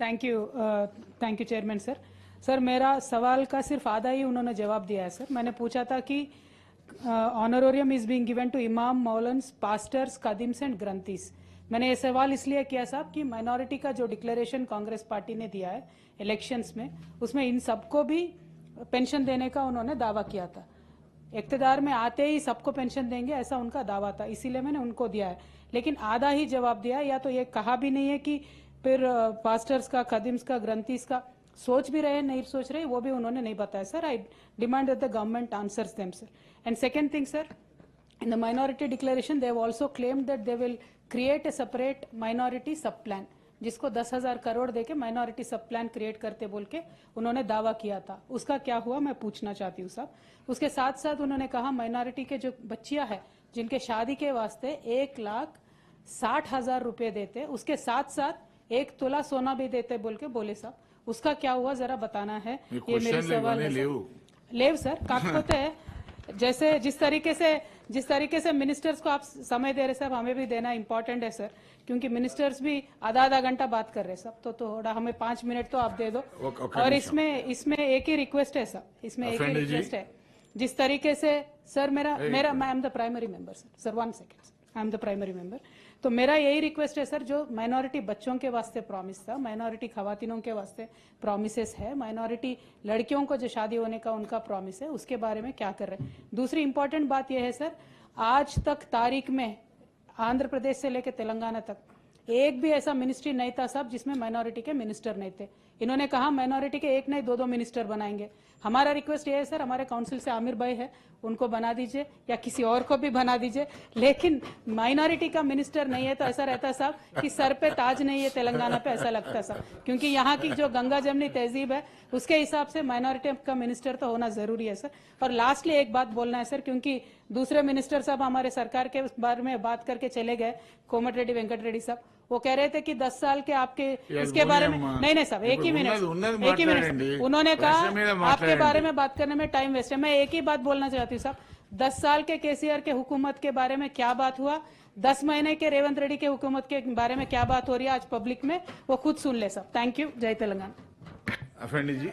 Thank you chairman sir. Sir मेरा सवाल का सिर्फ आधा ही उन्होंने जवाब दिया है सर। मैंने पूछा था कि ऑनरोरियम इज बीइंग गिवन टू इमाम, मौलन्स, पास्टर्स, कदीम्स एंड ग्रंथीस। मैंने ये सवाल इसलिए किया साहब कि माइनॉरिटी का जो डिक्लेरेशन कांग्रेस पार्टी ने दिया है इलेक्शंस में, उसमें इन सबको भी पेंशन देने का उन्होंने दावा किया था। इक़्तिदार में आते ही सबको पेंशन देंगे ऐसा उनका दावा था, इसीलिए मैंने उनको दिया है। लेकिन आधा ही जवाब दिया, या तो ये कहा भी नहीं है कि फिर पास्टर्स का, खदिम्स का, ग्रंथीस का सोच भी रहे नहीं सोच रहे, वो भी उन्होंने नहीं बताया sir. I demand that the government answers them sir. And second thing sir, in the minority declaration they have also claimed that they will create a separate minority sub plan, जिसको 10,000 करोड़ देके माइनॉरिटी सब plan create करते बोल के उन्होंने दावा किया था। उसका क्या हुआ मैं पूछना चाहती हूँ साहब। उसके साथ साथ उन्होंने कहा माइनॉरिटी के जो बच्चियां हैं जिनके शादी के वास्ते 1,60,000 रुपए देते, उसके साथ साथ 1 तोला सोना भी देते बोल के बोले साहब। उसका क्या हुआ जरा बताना है, ये मेरी सवाल है। लेव सर काकपोते है, जैसे जिस तरीके से मिनिस्टर्स को आप समय दे रहे साहब, हमें भी देना इंपॉर्टेंट है सर, क्योंकि मिनिस्टर्स भी आधा घंटा बात कर रहे सब, तो थोड़ा हमें 5 मिनट तो आप दे दो। और इसमें एक ही रिक्वेस्ट है सर, इसमें एक ही रिक्वेस्ट है। जिस तरीके से सर मेरा I am the primary member sir, 1 second, I am the primary member. तो मेरा यही रिक्वेस्ट है सर, जो माइनॉरिटी बच्चों के वास्ते प्रॉमिस था, माइनॉरिटी खवातीनों के वास्ते प्रॉमिसेस है, माइनॉरिटी लड़कियों को जो शादी होने का उनका प्रॉमिस है, उसके बारे में क्या कर रहे हैं। दूसरी इंपॉर्टेंट बात यह है सर, आज तक तारीख में आंध्र प्रदेश से लेकर तेलंगाना तक एक भी ऐसा मिनिस्ट्री नहीं था साहब जिसमें माइनॉरिटी के मिनिस्टर नहीं थे। इन्होंने कहा माइनॉरिटी के एक नहीं 2 मिनिस्टर बनाएंगे। हमारा रिक्वेस्ट ये है सर, हमारे काउंसिल से आमिर भाई है, उनको बना दीजिए या किसी और को भी बना दीजिए, लेकिन माइनॉरिटी का मिनिस्टर नहीं है तो ऐसा रहता साहब कि सर पे ताज नहीं है तेलंगाना पे, ऐसा लगता साहब। क्योंकि यहाँ की जो गंगा जमनी तहजीब है उसके हिसाब से माइनॉरिटी का मिनिस्टर तो होना जरूरी है सर। और लास्टली एक बात बोलना है सर, क्योंकि दूसरे मिनिस्टर साहब हमारे सरकार के बारे में बात करके चले गए, कोमट रेड्डी, वेंकट रेड्डी साहब, वो कह रहे थे कि 10 साल के आपके इसके बारे में नहीं साहब, एक ही मिनट उन्होंने कहा आपके बारे में बात करने में टाइम वेस्ट है। मैं एक ही बात बोलना चाहती हूँ साहब, 10 साल के केसीआर के हुकूमत के बारे में क्या बात हुआ, 10 महीने के रेवंत रेड्डी के हुकूमत के बारे में क्या बात हो रही है आज पब्लिक में, वो खुद सुन ले साहब। Thank you. जय तेलंगाना। अफेंडी जी।